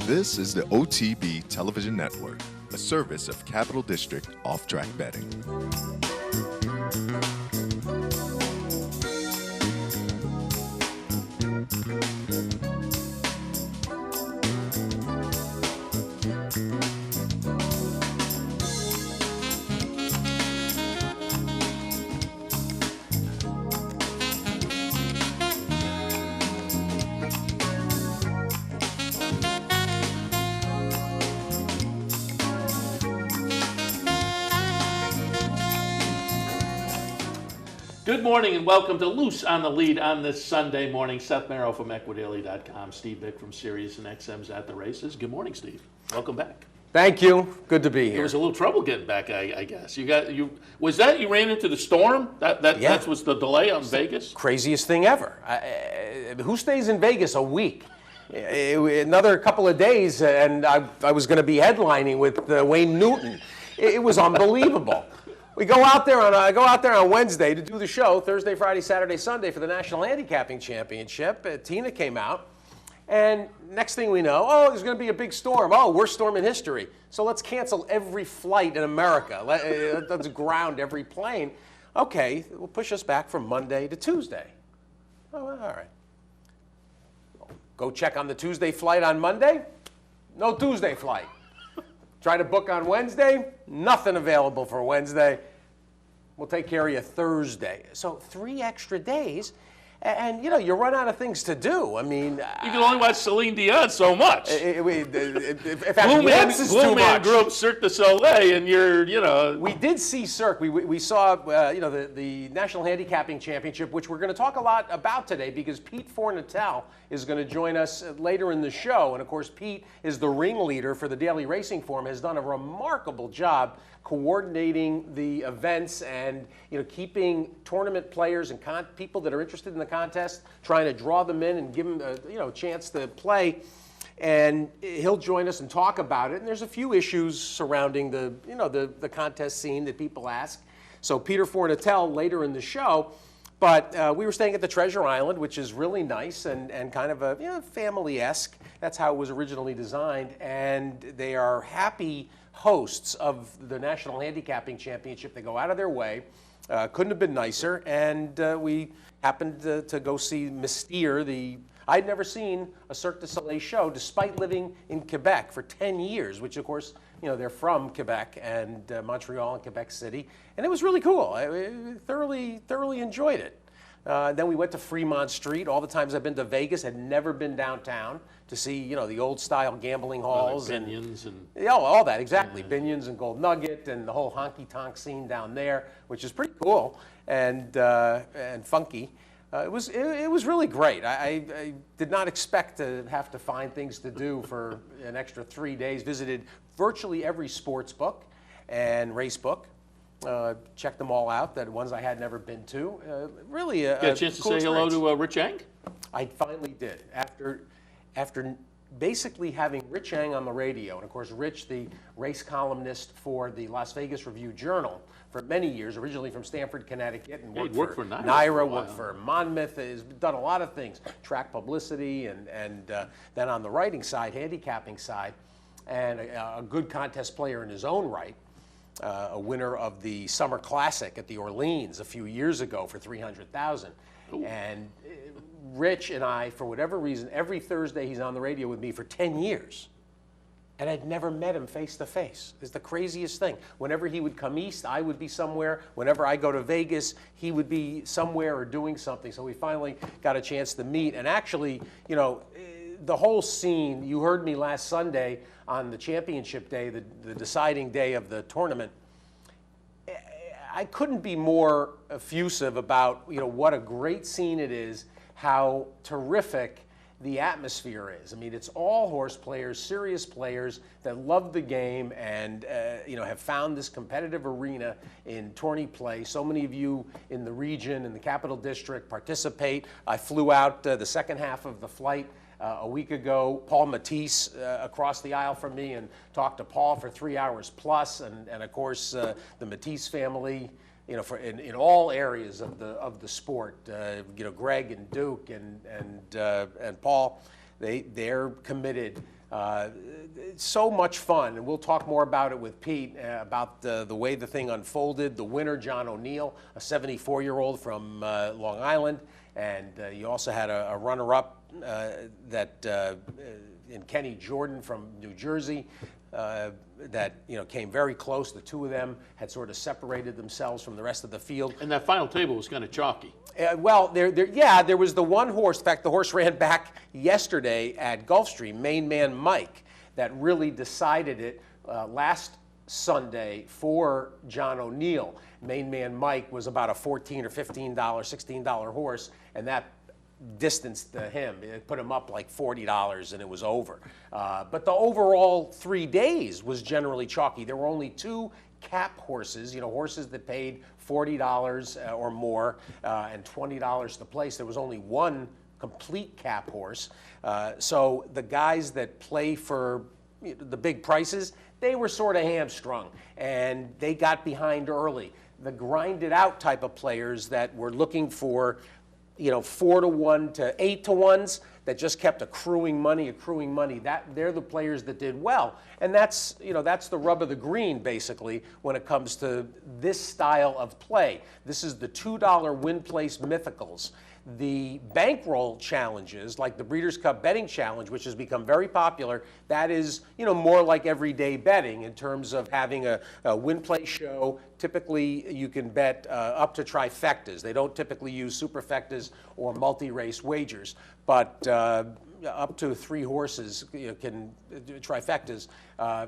This is the OTB Television Network, a service of Capital District Off-Track Betting. Good morning and welcome to Loose on the Lead on this Sunday morning. Seth Merrow from Equidaily.com, Steve Vick from Sirius and XM's At the Races. Good morning, Steve. Welcome back. Thank you. Good to be here. There was a little trouble getting back, I guess. You ran into the storm? That was the delay on Vegas? Craziest thing ever. Who stays in Vegas a week? Another couple of days, and I was going to be headlining with Wayne Newton. It was unbelievable. I go out there on Wednesday to do the show, Thursday, Friday, Saturday, Sunday for the National Handicapping Championship. Tina came out, and next thing we know, there's going to be a big storm. Worst storm in history. So let's cancel every flight in America. Let's ground every plane. Okay, we'll push us back from Monday to Tuesday. All right. Go check on the Tuesday flight on Monday. No Tuesday flight. Try to book on Wednesday. Nothing available for Wednesday. We'll take care of you Thursday. So 3 extra days, and you run out of things to do. I mean, you can only watch Celine Dion so much. Blue Man grew up Cirque du Soleil, and We did see Cirque. We saw the National Handicapping Championship, which we're going to talk a lot about today because Pete Fornatale is going to join us later in the show. And of course, Pete is the ringleader for the Daily Racing Form, has done a remarkable job coordinating the events and keeping tournament players and people that are interested in the contest, trying to draw them in and give them a chance to play. And he'll join us and talk about it. And there's a few issues surrounding the contest scene that people ask. So Peter Fornatale later in the show. But we were staying at the Treasure Island, which is really nice and kind of a family-esque. That's how it was originally designed. And they are happy hosts of the National Handicapping Championship. They go out of their way. Couldn't have been nicer. And we happened to go see Mystere. I'd never seen a Cirque du Soleil show, despite living in Quebec for 10 years, which, of course, they're from Quebec and Montreal and Quebec City. And it was really cool. I thoroughly enjoyed it. Then we went to Fremont Street. All the times I've been to Vegas, had never been downtown to see, the old-style gambling halls. Like Binion's and all that, exactly. Binion's and Gold Nugget and the whole honky-tonk scene down there, which is pretty cool and funky. It was really great. I did not expect to have to find things to do for an extra 3 days. Visited virtually every sports book and race book. Checked them all out, the ones I had never been to. Really a Get a chance to cool say hello experience. to Rich Eng? I finally did. After basically having Rich Eng on the radio, and of course Rich, the race columnist for the Las Vegas Review-Journal for many years, originally from Stamford, Connecticut, and worked for NYRA for a NYRA, while. worked for Monmouth, has done a lot of things, track publicity, and then on the writing side, handicapping side, and a good contest player in his own right. A winner of the Summer Classic at the Orleans a few years ago for $300,000. And Rich and I, for whatever reason, every Thursday he's on the radio with me for 10 years. And I'd never met him face to face. It's the craziest thing. Whenever he would come east, I would be somewhere. Whenever I go to Vegas, he would be somewhere or doing something. So we finally got a chance to meet. And actually, the whole scene, you heard me last Sunday on the championship day, the deciding day of the tournament. I couldn't be more effusive about what a great scene it is, how terrific the atmosphere is. I mean, it's all horse players, serious players that love the game and have found this competitive arena in tourney play. So many of you in the region, in the Capital District, participate. I flew out the second half of the flight a week ago. Paul Matisse across the aisle from me and talked to Paul for 3 hours plus, and of course the Matisse family. In all areas of the sport, Greg and Duke and Paul, they're committed So much fun, and we'll talk more about it with Pete, about the way the thing unfolded. The winner, John O'Neill, a 74-year-old from Long Island, and you also had a runner-up in Kenny Jordan from New Jersey. That came very close. The two of them had sort of separated themselves from the rest of the field. And that final table was kind of chalky. Well, there was the one horse. In fact, the horse ran back yesterday at Gulfstream, Main Man Mike, that really decided it last Sunday for John O'Neill. Main Man Mike was about a $14 or $15, $16 horse, and that distanced him. It put him up like $40 and it was over. But the overall 3 days was generally chalky. There were only two cap horses, horses that paid $40 or more and $20 to place. There was only one complete cap horse. So the guys that play for the big prices, they were sort of hamstrung and they got behind early. The grinded out type of players that were looking for 4-to-1 to 8-to-1s that just kept accruing money. They're the players that did well, and that's the rub of the green basically when it comes to this style of play. This is the $2 win place mythicals. The bankroll challenges, like the Breeders' Cup Betting Challenge, which has become very popular, that is, more like everyday betting in terms of having a win place show. Typically, you can bet up to trifectas. They don't typically use superfectas or multi-race wagers, but up to 3 horses can trifectas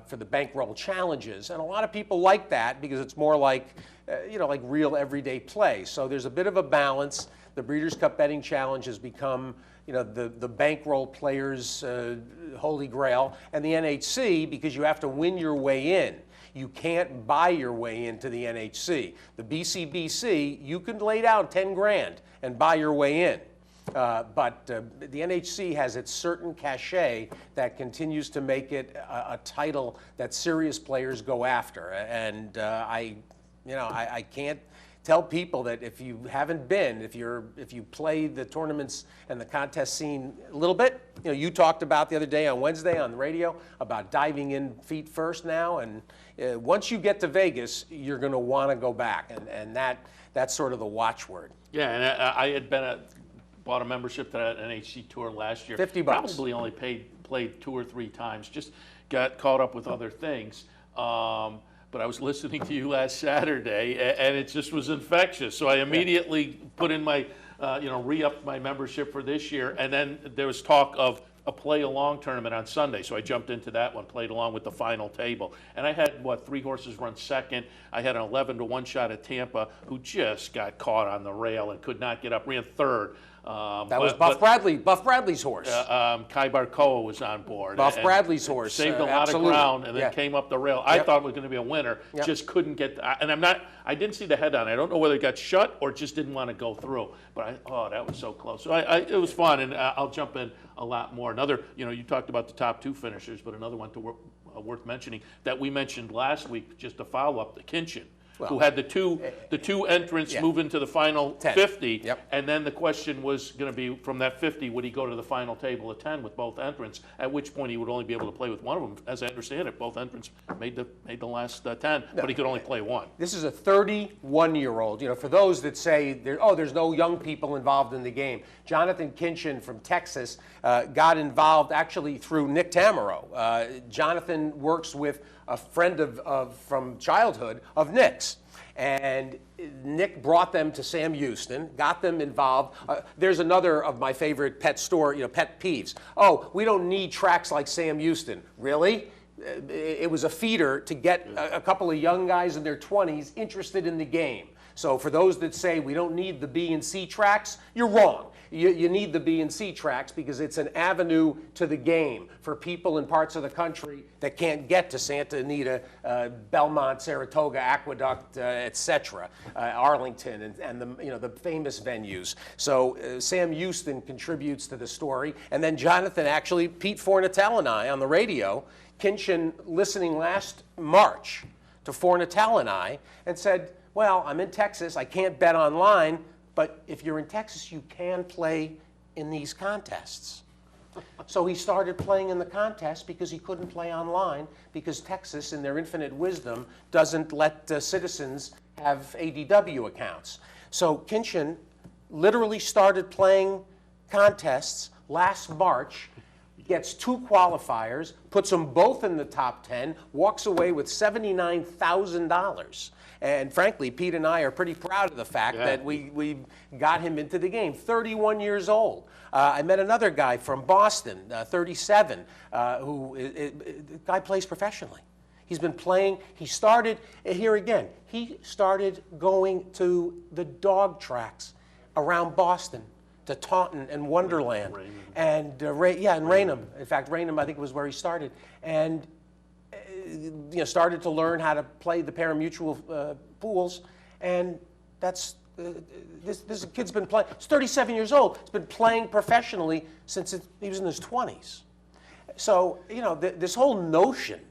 for the bankroll challenges, and a lot of people like that because it's more like like real everyday play. So there's a bit of a balance. The Breeders' Cup Betting Challenge has become the bankroll players' holy grail, and the NHC because you have to win your way in. You can't buy your way into the NHC. The BCBC, you can lay down 10 grand and buy your way in. But the NHC has its certain cachet that continues to make it a title that serious players go after. And I can't tell people that if you haven't been, if you play the tournaments and the contest scene a little bit, you talked about the other day on Wednesday on the radio about diving in feet first now, and once you get to Vegas, you're going to want to go back, and that's sort of the watchword. Yeah, and I had bought a membership to that NHC tour last year. $50. Probably only played 2 or 3 times. Just got caught up with other things. But I was listening to you last Saturday, and it just was infectious. So I immediately put in my, re-upped my membership for this year. And then there was talk of a play-along tournament on Sunday. So I jumped into that one, played along with the final table. And I had, 3 horses run second. I had an 11-to-1 shot at Tampa, who just got caught on the rail and could not get up, ran third. That was Buff Bradley's horse. Kai Barkoa was on board. Buff Bradley's horse. Saved a lot of ground and then came up the rail. I thought it was going to be a winner. Just couldn't get. And I didn't see the head on. I don't know whether it got shut or just didn't want to go through. But that was so close. So it was fun, and I'll jump in a lot more. Another, you talked about the top 2 finishers, but another one worth mentioning that we mentioned last week, just to follow up, the Kinchin. Who had the two entrants move into the final 10. 50, and then the question was going to be from that 50, would he go to the final table of 10 with both entrants? At which point he would only be able to play with one of them. As I understand it, both entrants made the last 10, but he could only play one. This is a 31-year-old. For those that say there's no young people involved in the game, Jonathan Kinchin from Texas got involved actually through Nick Tammaro. Jonathan works with a friend from childhood of Nick's. And Nick brought them to Sam Houston, got them involved. There's another of my favorite pet peeves. Oh, we don't need tracks like Sam Houston. Really? It was a feeder to get a couple of young guys in their 20s interested in the game. So for those that say we don't need the B and C tracks, you're wrong. You need the B and C tracks because it's an avenue to the game for people in parts of the country that can't get to Santa Anita, Belmont, Saratoga, Aqueduct, etc., Arlington, and the famous venues. So Sam Houston contributes to the story, and then Jonathan Pete Fornatale and I on the radio, Kinchin listening last March to Fornatale and I, and said, well, I'm in Texas, I can't bet online, but if you're in Texas, you can play in these contests. So he started playing in the contest because he couldn't play online because Texas, in their infinite wisdom, doesn't let citizens have ADW accounts. So Kinchin literally started playing contests last March, gets 2 qualifiers, puts them both in the top 10, walks away with $79,000. And frankly, Pete and I are pretty proud of the fact that we got him into the game. 31 years old. I met another guy from Boston, 37, who the guy plays professionally. He's been playing. He started, here again, he started going to the dog tracks around Boston, to Taunton and Wonderland. Raynham. And Raynham. In fact, Raynham, I think, was where he started. And started to learn how to play the pari-mutuel pools. And that's, this kid's been playing, he's 37 years old. He's been playing professionally since he was in his 20s. So, this whole notion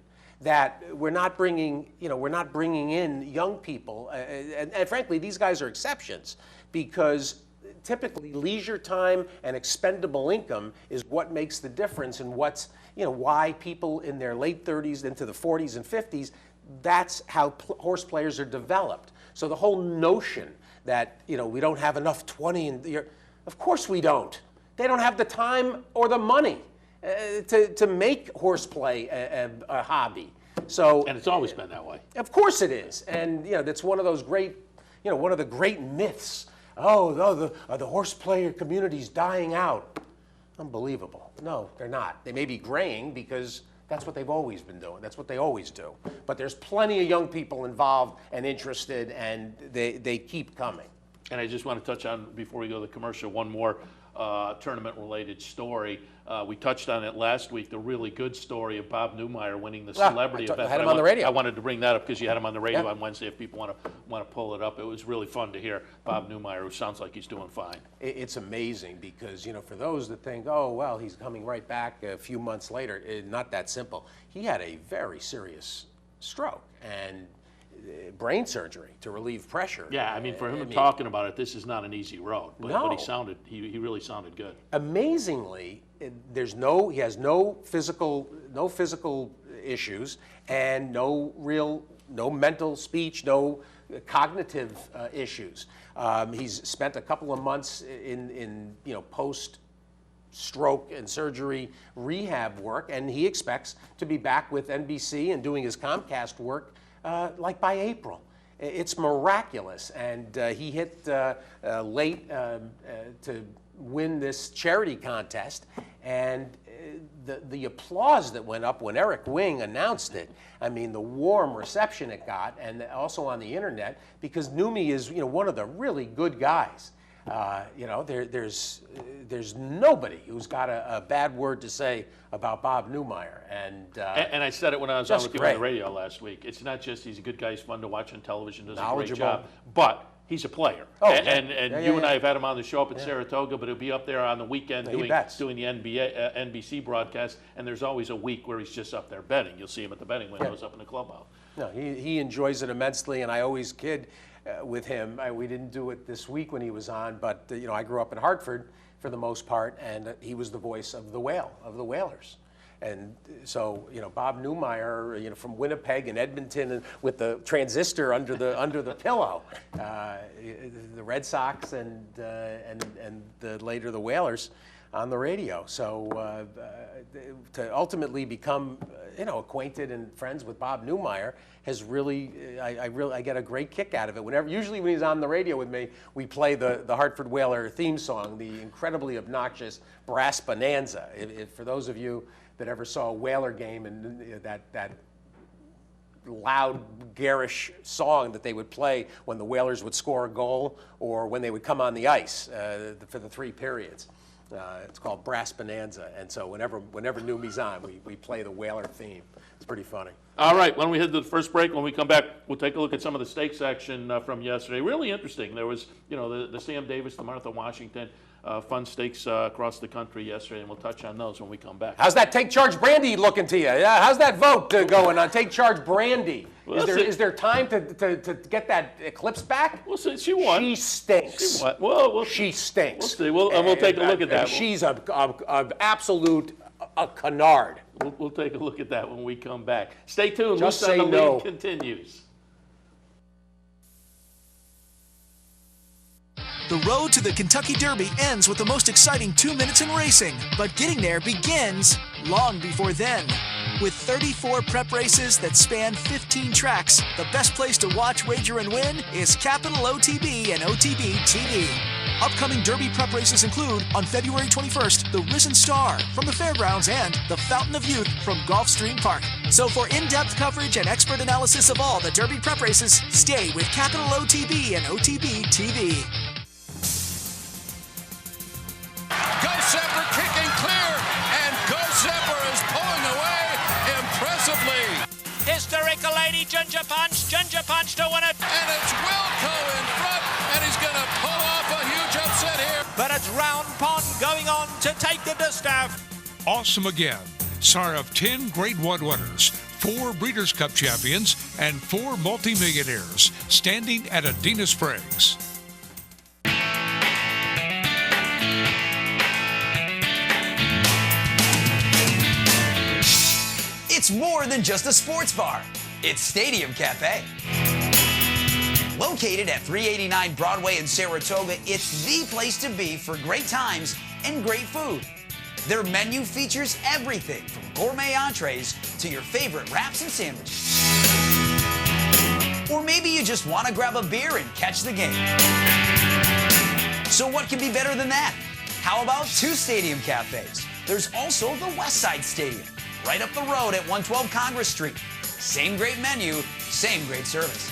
that we're not bringing in young people, and frankly, these guys are exceptions because typically leisure time and expendable income is what makes the difference in what's, why people in their late 30s into the 40s and 50s, that's how horse players are developed. So the whole notion that, we don't have enough 20 in the year, of course we don't. They don't have the time or the money to make horseplay a hobby. So, and it's always been that way. Of course it is. And, that's one of those great, one of the great myths. The horse player community's dying out. Unbelievable. No, they're not. They may be graying because that's what they've always been doing. That's what they always do. But there's plenty of young people involved and interested, and they keep coming. And I just want to touch on, before we go to the commercial, one more tournament-related story. We touched on it last week, the really good story of Bob Newmeyer winning the celebrity event. I had him on the radio. I wanted to bring that up because you had him on the radio on Wednesday. If people want to pull it up, it was really fun to hear Bob Newmeyer, who sounds like he's doing fine. It's amazing because, for those that think, oh, well, he's coming right back a few months later, not that simple. He had a very serious stroke and brain surgery to relieve pressure. Yeah, for him talking about it, this is not an easy road. But, no. But he really sounded good. Amazingly, he has no physical issues and no mental speech, no cognitive issues. He's spent a couple of months in post stroke and surgery rehab work, and he expects to be back with NBC and doing his Comcast work like by April. It's miraculous, and he hit late to win this charity contest, and the applause that went up when Eric Wing announced it, the warm reception it got, and also on the internet, because Numi is one of the really good guys. There's nobody who's got a bad word to say about Bob Newmeyer, and I said it when I was on with you on great. the radio last week. It's not just he's a good guy, he's fun to watch on television, does a great Knowledgeable. job, but he's a player. And you and I have had him on the show up in Saratoga, but he'll be up there on the weekend doing the NBC broadcast, and there's always a week where he's just up there betting. You'll see him at the betting windows up in the clubhouse. No, he enjoys it immensely, and I always kid with him. We didn't do it this week when he was on, but I grew up in Hartford for the most part, and he was the voice of the Whalers. And so, Bob Newmeyer, from Winnipeg and Edmonton, and with the transistor under the pillow, the Red Sox and later the Whalers on the radio. So to ultimately become, acquainted and friends with Bob Newmeyer has really, I get a great kick out of it. Usually when he's on the radio with me, we play the Hartford Whaler theme song, the incredibly obnoxious Brass Bonanza. For those of you that ever saw a Whaler game and that loud, garish song that they would play when the Whalers would score a goal or when they would come on the ice for the 3 periods. It's called Brass Bonanza, and so whenever Numi's on, we play the Whaler theme. It's pretty funny. All right, why don't we head to the first break? When we come back, we'll take a look at some of the stakes action from yesterday. Really interesting. There was, the Sam Davis, the Martha Washington, fun stakes across the country yesterday, and we'll touch on those when we come back. How's that Take Charge Brandy looking to you? Yeah, how's that vote going on Take Charge Brandy? Well, is there time to get that eclipse back? We'll see. She won. She stinks. She won. Well, she stinks. We'll see. We'll take a look at that. She's an absolute canard. We'll take a look at that when we come back. Stay tuned. Just Loose on say the no. Lead continues. The road to the Kentucky Derby ends with the most exciting 2 minutes in racing, but getting there begins long before then. With 34 prep races that span 15 tracks, the best place to watch, wager, and win is Capital OTB and OTB TV. Upcoming Derby prep races include, on February 21st, the Risen Star from the Fairgrounds and the Fountain of Youth from Gulfstream Park. So for in-depth coverage and expert analysis of all the Derby prep races, stay with Capital OTB and OTB TV. Go Zephyr kicking clear, and Go Zephyr is pulling away impressively. Hysterical Lady Ginger Punch to win it. And it's Wilco in front, and he's going to pull off a huge upset here. But it's Round Pond going on to take the distaff. Awesome again. Sire of 10 Grade 1 winners, 4 Breeders' Cup champions, and 4 multimillionaires, standing at Adena Springs. It's more than just a sports bar. It's Stadium Cafe. Located at 389 Broadway in Saratoga, it's the place to be for great times and great food. Their menu features everything from gourmet entrees to your favorite wraps and sandwiches. Or maybe you just want to grab a beer and catch the game. So what can be better than that? How about 2 Stadium Cafes? There's also the Westside Stadium, right up the road at 112 Congress Street. Same great menu, same great service.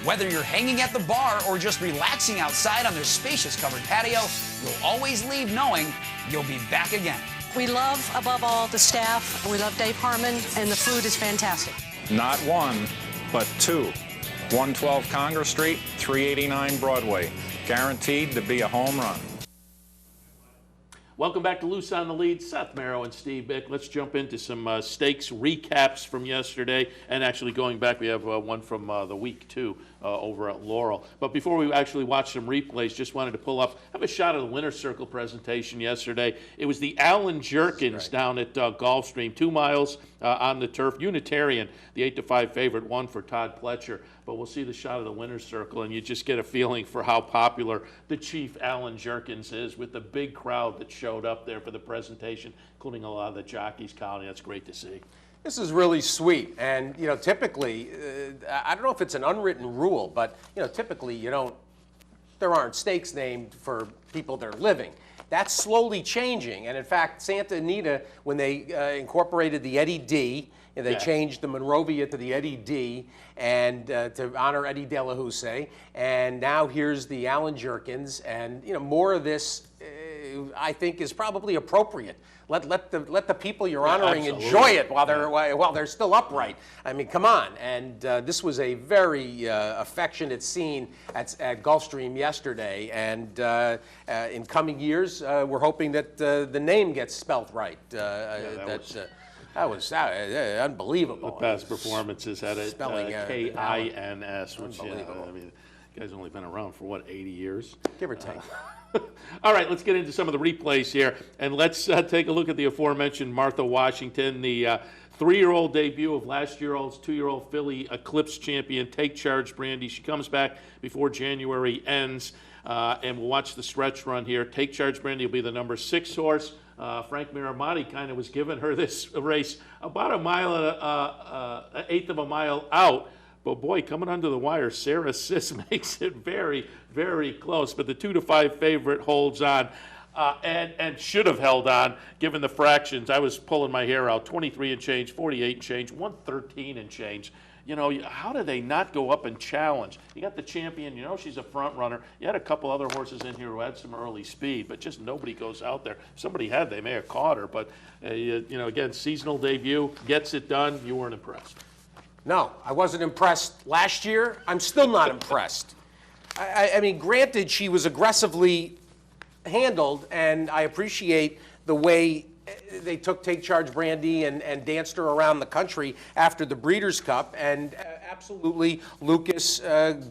Whether you're hanging at the bar or just relaxing outside on their spacious covered patio, you'll always leave knowing you'll be back again. We love, above all, the staff. We love Dave Harmon, and the food is fantastic. Not 1, but 2. 112 Congress Street, 389 Broadway. Guaranteed to be a home run. Welcome back to Loose on the Lead. Seth Merrow and Steve Bick. Let's jump into some stakes recaps from yesterday. And actually going back, we have one from the week, too, over at Laurel. But before we actually watch some replays, just wanted to pull up, have a shot of the winner's circle presentation yesterday. It was the Allen Jerkins down at Gulfstream, 2 miles on the turf. Unitarian, the 8-5 favorite, won for Todd Pletcher. But we'll see the shot of the winner's circle, and you just get a feeling for how popular the Chief Allen Jerkins is with the big crowd that showed up there for the presentation, including a lot of the jockeys. Colony, that's great to see. This is really sweet, and typically, I don't know if it's an unwritten rule, but typically there aren't stakes named for people that are living. That's slowly changing, and in fact, Santa Anita, when they incorporated the Eddie D, they changed the Monrovia to the Eddie D, and to honor Eddie De La Houssaye, and now here's the Allen Jerkins, and more of this, I think, is probably appropriate. Let the people you're honoring enjoy it while they're still upright. I mean, come on. And this was a very affectionate scene at Gulfstream yesterday. And in coming years, we're hoping that the name gets spelt right. That was unbelievable. The past performances had it K-I-N-S, which I mean, the guy's only been around for 80 years, give or take. All right, let's get into some of the replays here, and let's take a look at the aforementioned Martha Washington, the 3-year-old debut of last year's 2-year-old filly Eclipse champion, Take Charge Brandy. She comes back before January ends, and we'll watch the stretch run here. Take Charge Brandy will be the number 6 horse. Frank Miramati kind of was giving her this race about a mile, an eighth of a mile out. But boy, coming under the wire, Sarah Sis makes it very, very close. But the 2-5 favorite holds on, and should have held on given the fractions. I was pulling my hair out. 23 and change, 48 and change, 113 and change. You know, how do they not go up and challenge? You got the champion, you know she's a front runner. You had a couple other horses in here who had some early speed, but just nobody goes out there. If somebody had, they may have caught her, but, you know, again, seasonal debut, gets it done. You weren't impressed. No, I wasn't impressed last year. I'm still not impressed. I mean, granted, she was aggressively handled, and I appreciate the way they took Take Charge Brandy and danced her around the country after the Breeders' Cup, and absolutely Lucas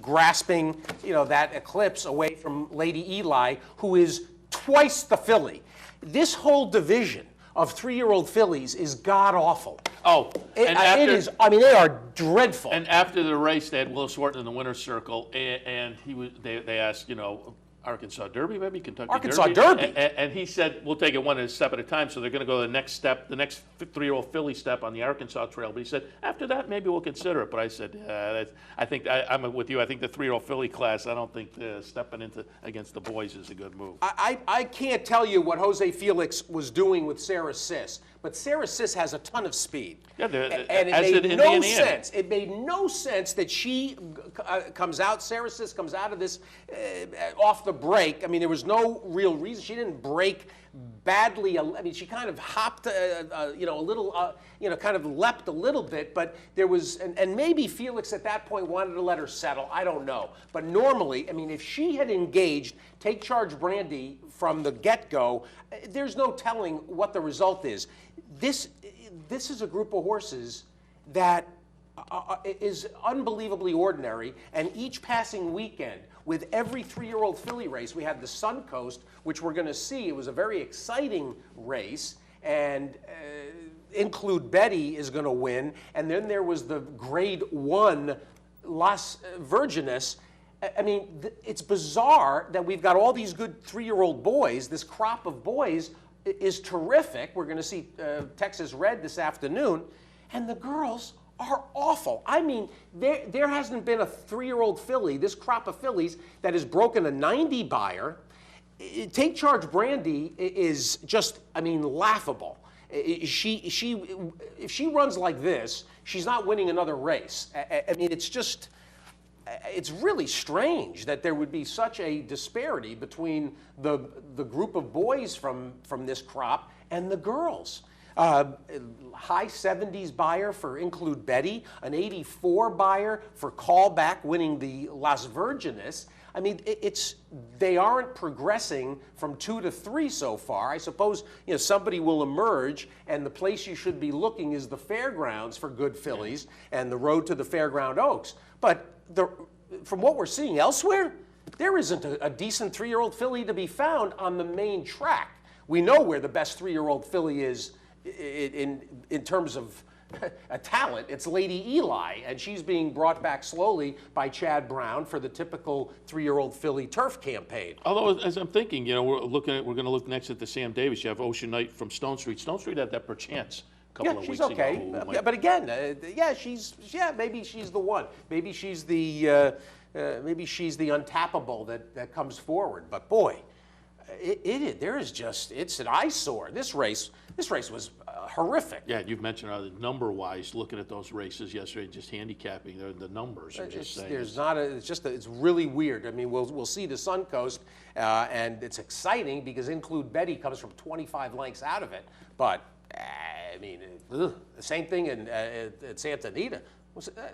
grasping, you know, that eclipse away from Lady Eli, who is twice the filly. This whole division of 3-year-old fillies is god-awful. Oh, it is. I mean, they are dreadful. And after the race, they had Willis Wharton in the winner's circle, and he was. They asked, you know, Arkansas Derby, maybe Kentucky Arkansas Derby. And he said, we'll take it one step at a time. So they're going to go to the next step, the next 3-year-old filly step on the Arkansas Trail. But he said, after that, maybe we'll consider it. But I said, I think I'm with you. I think the 3-year-old filly class, I don't think stepping into against the boys is a good move. I can't tell you what Jose Felix was doing with Sarah Sis, but Sarah Sis has a ton of speed. Yeah, and it made no sense. It made no sense that she comes out, Sarah Sis comes out of this off the break. I mean, there was no real reason. She didn't break badly. I mean, she kind of hopped, you know, a little, you know, kind of leapt a little bit, but there was, and maybe Felix at that point wanted to let her settle. I don't know. But normally, I mean, if she had engaged Take Charge Brandy from the get-go, there's no telling what the result is. This is a group of horses that is unbelievably ordinary, and each passing weekend, with every 3-year-old filly race, we had the Suncoast, which we're going to see. It was a very exciting race, and Include Betty is going to win. And then there was the Grade 1 Las Virgenes. I mean, it's bizarre that we've got all these good 3-year-old boys. This crop of boys is terrific. We're going to see Texas Red this afternoon. And the girls are awful. I mean, there hasn't been a 3-year-old filly, this crop of fillies, that has broken a 90 buyer. Take Charge Brandy is just, I mean, laughable. If she runs like this, she's not winning another race. I mean, it's just, it's really strange that there would be such a disparity between the group of boys from this crop and the girls. High 70s buyer for Include Betty, an 84 buyer for Callback, winning the Las Virgenes. I mean, they aren't progressing from 2 to 3 so far. I suppose, you know, somebody will emerge, and the place you should be looking is the fairgrounds for good fillies and the road to the Fairground Oaks. But from what we're seeing elsewhere, there isn't a decent 3-year-old filly to be found on the main track. We know where the best 3-year-old filly is in terms of a talent. It's Lady Eli, and she's being brought back slowly by Chad Brown for the typical 3-year-old filly turf campaign. Although, as I'm thinking, you know, we're going to look next at the Sam Davis. You have Ocean Knight from Stone Street. Stone Street had that perchance a couple of weeks ago. Yeah, she's okay. But again, maybe she's the one. Maybe she's the untappable that comes forward. But boy, it's an eyesore. This race was horrific. Yeah, you've mentioned number-wise, looking at those races yesterday, just handicapping the numbers. It's really weird. I mean, we'll see the Suncoast, and it's exciting because Include Betty comes from 25 lengths out of it. But I mean, the same thing at Santa Anita.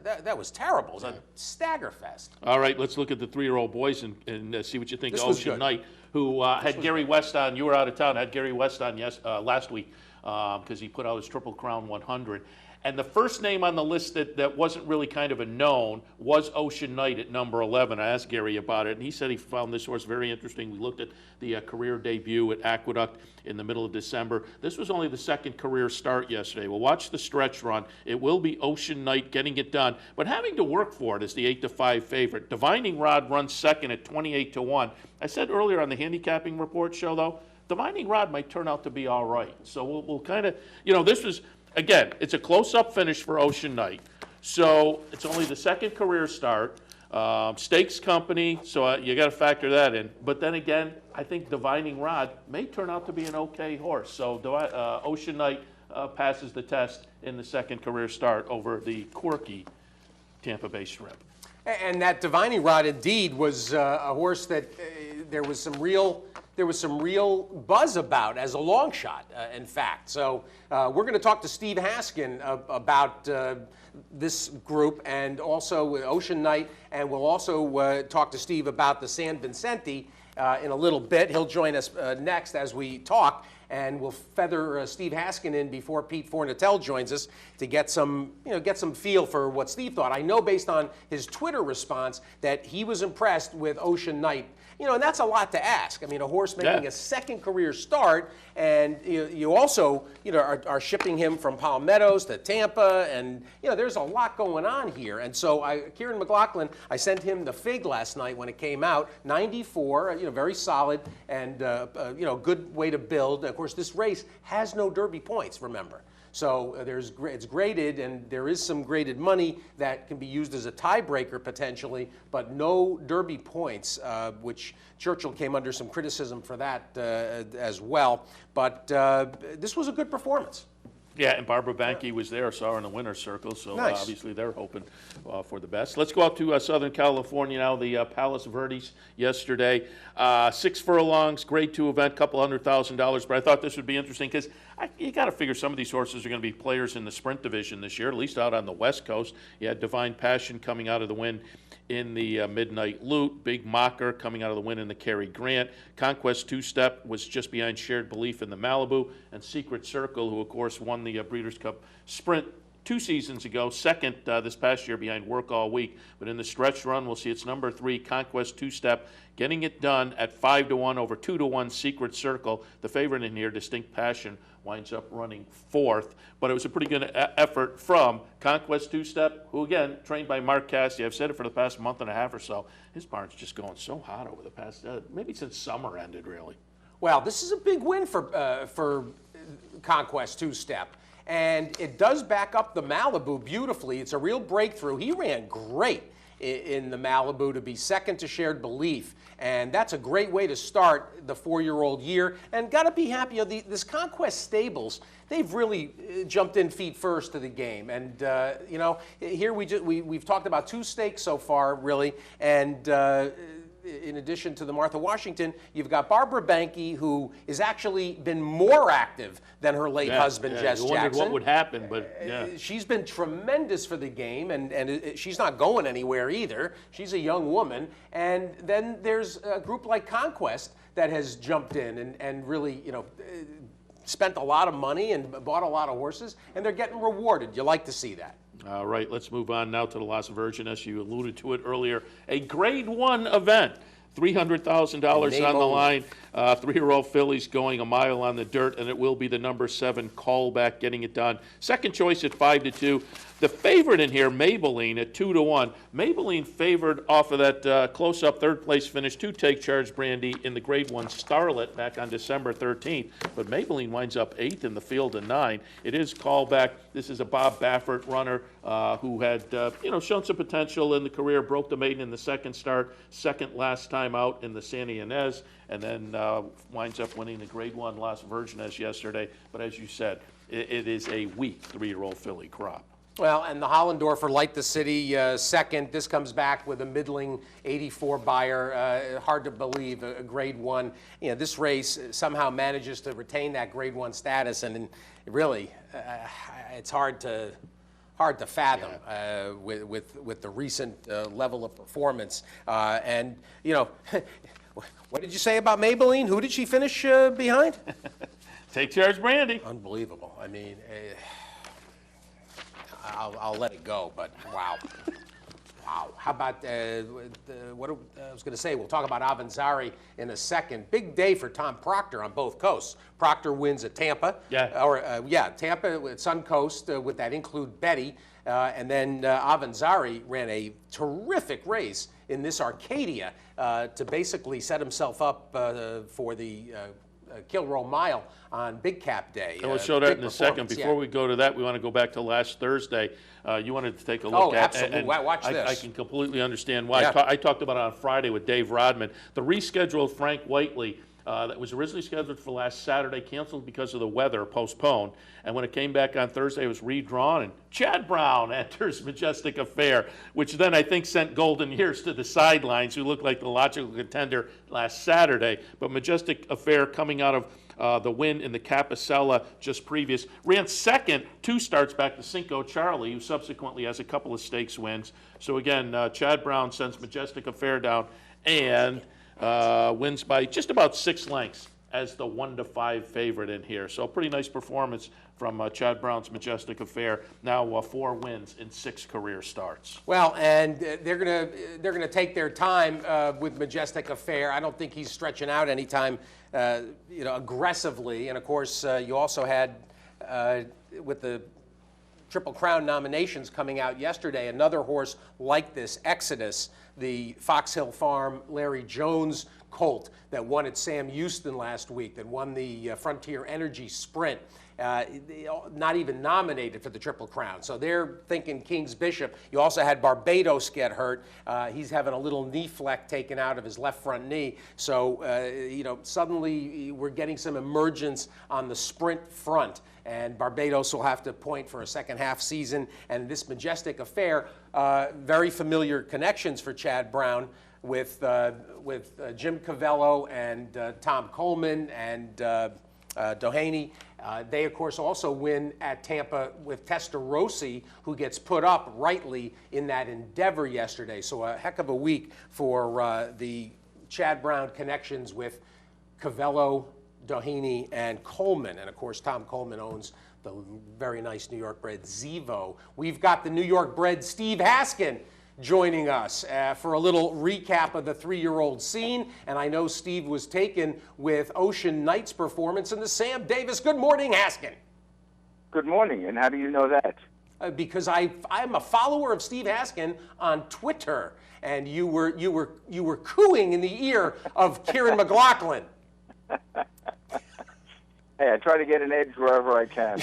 That was terrible. It was a stagger fest. All right, let's look at the 3-year-old boys and see what you think of Ocean Knight, who had Gary West on. You were out of town. Had Gary West on last week because he put out his Triple Crown 100. And the first name on the list that wasn't really kind of a known was Ocean Knight at number 11. I asked Gary about it, and he said he found this horse very interesting. We looked at the career debut at Aqueduct in the middle of December. This was only the second career start yesterday. We'll watch the stretch run. It will be Ocean Knight getting it done, but having to work for it is the 8-5 favorite. Divining Rod runs second at 28-1. I said earlier on the handicapping report show, though, Divining Rod might turn out to be all right. So we'll kind of, you know, this was, again, it's a close-up finish for Ocean Knight. So it's only the second career start. Stakes company, so you got to factor that in. But then again, I think Divining Rod may turn out to be an okay horse. So Ocean Knight passes the test in the second career start over the quirky Tampa Bay Shrimp. And that Divining Rod indeed was a horse that there was some real buzz about as a long shot, in fact. So we're going to talk to Steve Haskin about this group and also Ocean Knight, and we'll also talk to Steve about the San Vicente in a little bit. He'll join us next as we talk. And we'll feather Steve Haskin in before Pete Fornatale joins us to get some feel for what Steve thought. I know based on his Twitter response that he was impressed with Ocean Knight. And that's a lot to ask. I mean, a horse making a second career start, and you also are shipping him from Palm Meadows to Tampa, and there's a lot going on here. And so Kieran McLaughlin, I sent him the Fig last night when it came out, 94, very solid, and good way to build. Of course, this race has no Derby points, remember. So it's graded, and there is some graded money that can be used as a tiebreaker potentially, but no Derby points, which Churchill came under some criticism for that as well. But this was a good performance. Yeah, and Barbara Banke was there, saw her in the winner's circle, so nice. Obviously they're hoping for the best. Let's go up to Southern California now, the Palos Verdes yesterday. 6 furlongs, grade 2 event, couple $100,000, but I thought this would be interesting because you got to figure some of these horses are going to be players in the sprint division this year, at least out on the West Coast. You had Divine Passion coming out of the win in the Midnight Loot, Big Mocker coming out of the win in the Cary Grant. Conquest Two-Step was just behind Shared Belief in the Malibu, and Secret Circle, who of course won the Breeders' Cup Sprint 2 seasons ago, second this past year behind Work All Week. But in the stretch run, we'll see its number 3, Conquest Two-Step, getting it done at 5-1 over 2-1 Secret Circle. The favorite in here, Distinct Passion, winds up running 4th. But it was a pretty good effort from Conquest Two-Step, who again, trained by Mark Cassidy. I've said it for the past month and a half or so. His barn's just going so hot over the past, maybe since summer ended, really. Well, this is a big win for Conquest Two-Step. And it does back up the Malibu beautifully. It's a real breakthrough. He ran great in the Malibu to be second to Shared Belief. And that's a great way to start the 4-year-old year. And got to be happy, this Conquest Stables, they've really jumped in feet first to the game. And, here we've talked about 2 stakes so far, really. And in addition to the Martha Washington, you've got Barbara Banke, who has actually been more active than her late husband, Jess Jackson. You wondered what would happen, but yeah. She's been tremendous for the game, and she's not going anywhere either. She's a young woman. And then there's a group like Conquest that has jumped in and really, spent a lot of money and bought a lot of horses, and they're getting rewarded. You like to see that. All right, let's move on now to the Las Virgenes. You alluded to it earlier. A grade 1 event. $300,000 on the line. 3-year-old fillies going a mile on the dirt, and it will be the number 7 Callback getting it done. Second choice at 5-2. The favorite in here, Maybelline, at 2-1. Maybelline favored off of that close-up third-place finish to Take Charge Brandy in the Grade 1 Starlet back on December 13th. But Maybelline winds up 8th in the field of 9. It is Callback. This is a Bob Baffert runner who had shown some potential in the career, broke the maiden in the second start, second last time out in the Santa Ynez, and then winds up winning the Grade 1 Las Virgenes yesterday. But as you said, it is a weak 3-year-old filly crop. Well, and the Hollendorfer, Light the City, second. This comes back with a middling 84 buyer. Hard to believe, a Grade 1. This race somehow manages to retain that Grade 1 status, and really, it's hard to fathom with the recent level of performance. And what did you say about Maybelline? Who did she finish behind? Take Charge Brandy. Unbelievable. I mean, I'll let it go, but wow. Wow. How about what I was going to say? We'll talk about Avanzari in a second. Big day for Tom Proctor on both coasts. Proctor wins at Tampa. Tampa at Suncoast with that Include Betty. And then Avanzari ran a terrific race in this Arcadia to basically set himself up for the Kilroe Mile on Big Cap Day. And we'll show that in a second. Before we go to that, we want to go back to last Thursday. You wanted to take a look at. Absolutely. Watch this. I can completely understand why. I talked about it on Friday with Dave Rodman. The rescheduled Frank Whiteley that was originally scheduled for last Saturday, canceled because of the weather, postponed. And when it came back on Thursday, it was redrawn, and Chad Brown enters Majestic Affair, which then I think sent Golden Years to the sidelines, who looked like the logical contender last Saturday. But Majestic Affair, coming out of the win in the Capicella just previous, ran second 2 starts back to Cinco Charlie, who subsequently has a couple of stakes wins. So again, Chad Brown sends Majestic Affair down and wins by just about 6 lengths as the 1-5 favorite in here. So a pretty nice performance from Chad Brown's Majestic Affair. Now 4 wins in 6 career starts. Well, and they're gonna take their time with Majestic Affair. I don't think he's stretching out anytime, aggressively. And of course, you also had with the Triple Crown nominations coming out yesterday, another horse like this, Exodus, the Fox Hill Farm Larry Jones colt that won at Sam Houston last week, that won the Frontier Energy Sprint. Not even nominated for the Triple Crown. So they're thinking King's Bishop. You also had Barbados get hurt. He's having a little knee fleck taken out of his left front knee. So, suddenly we're getting some emergence on the sprint front. And Barbados will have to point for a second half season. And this Majestic Affair, very familiar connections for Chad Brown with Jim Cavello and Tom Coleman and Doheny. They, of course, also win at Tampa with Testarossa, who gets put up rightly in that endeavor yesterday. So a heck of a week for the Chad Brown connections with Cavello, Doheny, and Coleman. And, of course, Tom Coleman owns the very nice New York-bred Zevo. We've got the New York-bred Steve Haskin joining us for a little recap of the 3-year-old scene. And I know Steve was taken with Ocean Knight's performance in the Sam Davis. Good morning, Haskin. Good morning. And how do you know that? Because I'm a follower of Steve Haskin on Twitter, and you were cooing in the ear of Kieran McLaughlin. Hey, I try to get an edge wherever I can.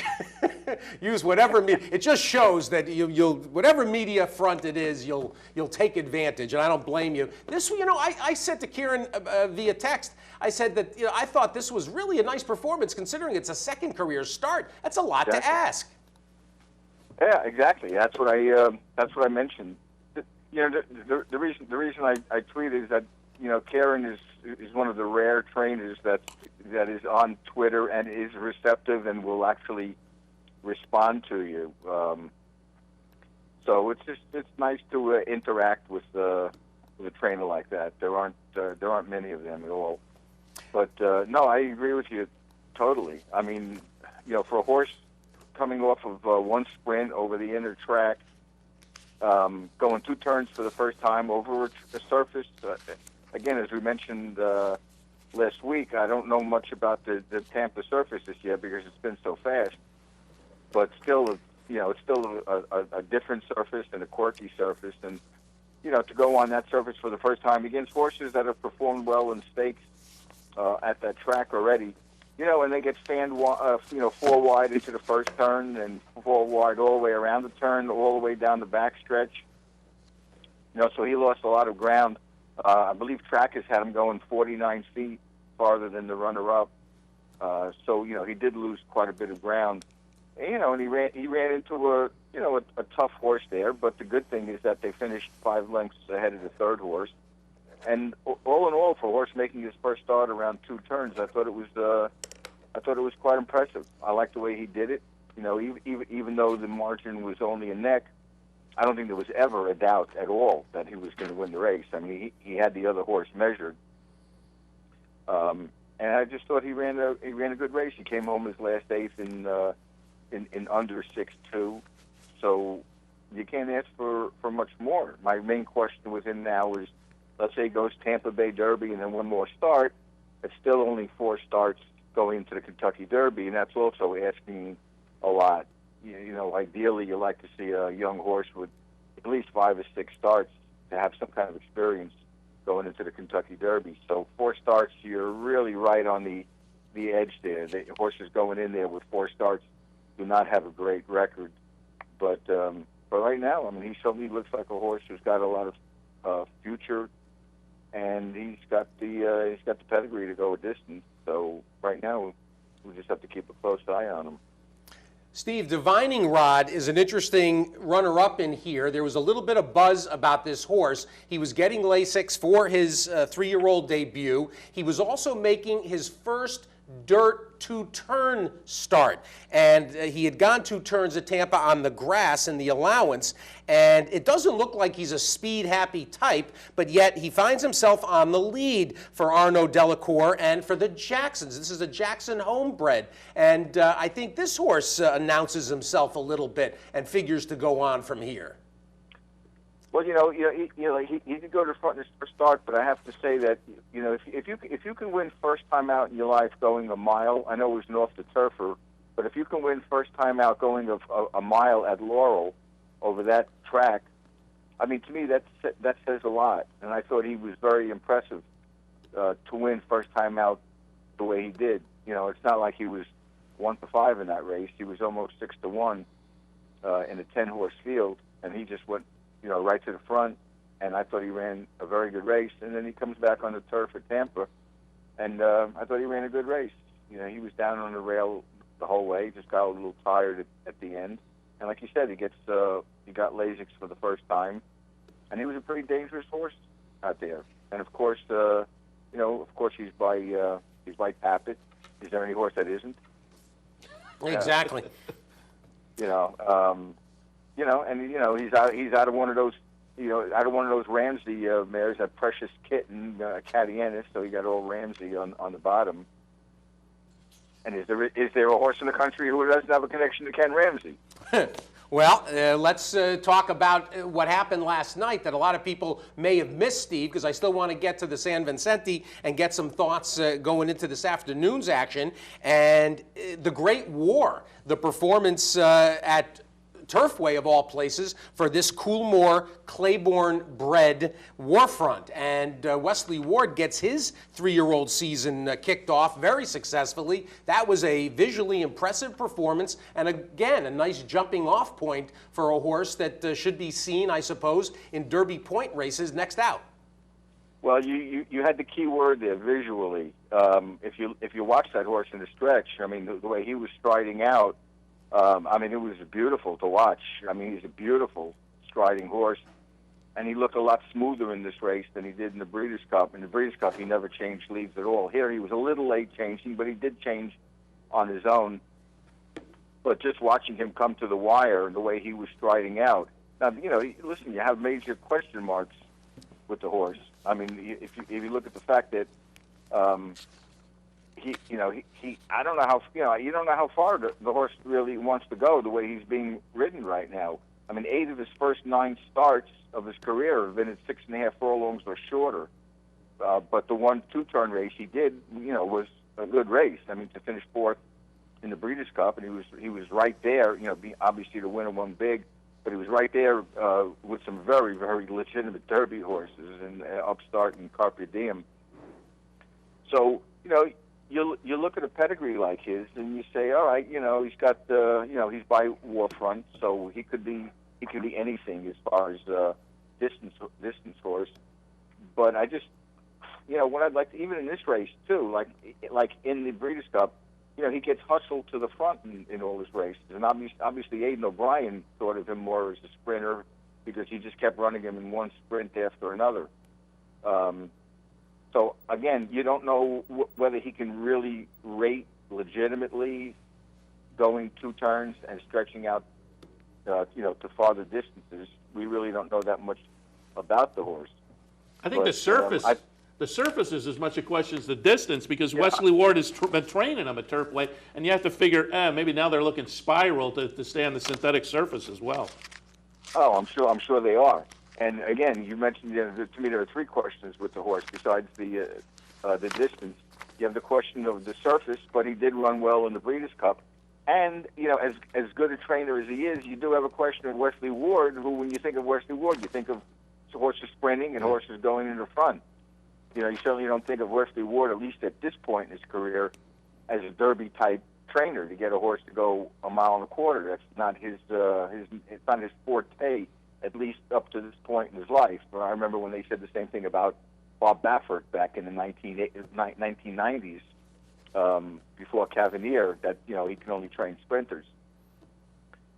Use whatever media. It just shows that you'll whatever media front it is, you'll take advantage, and I don't blame you. This, I said to Kieran via text, I said that I thought this was really a nice performance considering it's a second career start. That's a lot to ask. Yeah, exactly. That's what I mentioned. The reason I tweeted is that Kieran is one of the rare trainers that is on Twitter and is receptive and will actually respond to you. So it's nice to interact with a trainer like that. There aren't many of them at all. But no, I agree with you totally. I mean, for a horse coming off of one sprint over the inner track, going 2 turns for the first time over the surface. Again, as we mentioned last week, I don't know much about the Tampa surface this year because it's been so fast. But still, it's still a different surface and a quirky surface. And, to go on that surface for the first time against horses that have performed well in stakes at that track already, and they get fanned, 4 wide into the first turn and 4 wide all the way around the turn, all the way down the backstretch. So he lost a lot of ground. I believe Track has had him going 49 feet farther than the runner-up. So he did lose quite a bit of ground. And he ran into a tough horse there. But the good thing is that they finished 5 lengths ahead of the third horse. And all in all, for a horse making his first start around 2 turns, I thought it was quite impressive. I liked the way he did it. Even though the margin was only a neck, I don't think there was ever a doubt at all that he was going to win the race. I mean, he had the other horse measured, and I just thought he ran a good race. He came home his last 8th in under 6.2, so you can't ask for much more. My main question with him now is, let's say he goes Tampa Bay Derby and then 1 more start. It's still only 4 starts going into the Kentucky Derby, and that's also asking a lot. Ideally, you like to see a young horse with at least 5 or 6 starts to have some kind of experience going into the Kentucky Derby. So 4 starts, you're really right on the edge there. The horses going in there with 4 starts do not have a great record. But right now, I mean, he certainly looks like a horse who's got a lot of future and he's got the pedigree to go a distance. So right now, we just have to keep a close eye on him. Steve, Divining Rod is an interesting runner-up in here. There was a little bit of buzz about this horse. He was getting Lasix for his 3-year-old debut. He was also making his first dirt 2-turn start, and he had gone 2 turns at Tampa on the grass in the allowance, and it doesn't look like he's a speed-happy type, but yet he finds himself on the lead for Arnaud Delacour and for the Jacksons. This is a Jackson homebred, and I think this horse announces himself a little bit and figures to go on from here. Well, he did go to the front in his first start, but I have to say that if you can win first time out in your life going a mile, I know it was an off the turfer, but if you can win first time out going a mile at Laurel over that track, I mean, to me that says a lot. And I thought he was very impressive to win first time out the way he did. It's not like he was 1-5 in that race. He was almost 6-1 in a 10-horse field, and he just went right to the front, and I thought he ran a very good race. And then he comes back on the turf at Tampa, and I thought he ran a good race. He was down on the rail the whole way, just got a little tired at the end. And like you said, he got Lasix for the first time, and he was a pretty dangerous horse out there. And of course, he's by Tapit. Is there any horse that isn't? Exactly. He's out of one of those, Ramsey mares, that Precious Kitten, Cadianis. So he got old Ramsey on the bottom. And is there a horse in the country who doesn't have a connection to Ken Ramsey? Well, let's talk about what happened last night that a lot of people may have missed, Steve, because I still want to get to the San Vicente and get some thoughts going into this afternoon's action. And the Great War, the performance at Turfway of all places for this Coolmore Claiborne-bred Warfront. And Wesley Ward gets his 3-year-old season kicked off very successfully. That was a visually impressive performance, and again, a nice jumping off point for a horse that should be seen, I suppose, in Derby Point races next out. Well, you had the key word there, visually. If you watch that horse in the stretch, I mean, the way he was striding out, it was beautiful to watch. I mean, he's a beautiful striding horse, and he looked a lot smoother in this race than he did in the Breeders' Cup. In the Breeders' Cup, he never changed leads at all. Here, he was a little late changing, but he did change on his own. But just watching him come to the wire and the way he was striding out. Now, listen, you have major question marks with the horse. I mean, if you look at the fact that I don't know how, you don't know how far the horse really wants to go the way he's being ridden right now. I mean, 8 of his first 9 starts of his career have been at 6.5 furlongs or shorter. But the 1 2-turn race he did, was a good race. I mean, to finish 4th in the Breeders' Cup, and he was right there. Obviously the winner won big, but he was right there with some very, very legitimate Derby horses, and Upstart and Carpe Diem. So, you look at a pedigree like his, and you say, all right, he's got, he's by Warfront, so he could be anything as far as distance horse. But I just, what I'd like to, even in this race too, like in the Breeders' Cup, he gets hustled to the front in all his races, and obviously Aidan O'Brien thought of him more as a sprinter because he just kept running him in one sprint after another. So again, you don't know whether he can really rate legitimately going 2 turns and stretching out, to farther distances. We really don't know that much about the horse. I think the surface is as much a question as the distance, because Wesley Ward has been training him at Turfway, and you have to figure maybe now they're looking spiral to stay on the synthetic surface as well. Oh, I'm sure they are. And again, you mentioned to me there are 3 questions with the horse besides the distance. You have the question of the surface, but he did run well in the Breeders' Cup. And as good a trainer as he is, you do have a question of Wesley Ward, who, when you think of Wesley Ward, you think of horses sprinting and horses going in the front. You certainly don't think of Wesley Ward, at least at this point in his career, as a Derby type trainer to get a horse to go 1.25 miles. That's not it's not his forte, at least up to this point in his life. I remember when they said the same thing about Bob Baffert back in the 1990s, before Cavanier, that he can only train sprinters.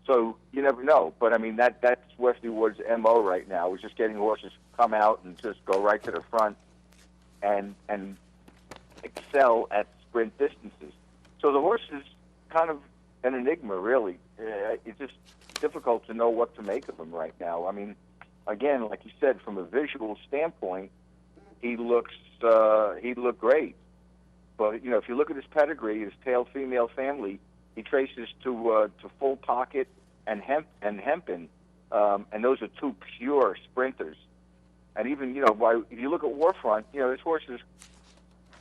So you never know. But I mean that's Wesley Ward's MO right now. Is just getting horses to come out and just go right to the front and excel at sprint distances. So the horse is kind of an enigma, really. It's just difficult to know what to make of him right now. I mean, again, like you said, from a visual standpoint, he looked great. But if you look at his pedigree, his tail female family, he traces to Full Pocket and Hempin, and those are two pure sprinters. And even if you look at Warfront, his horses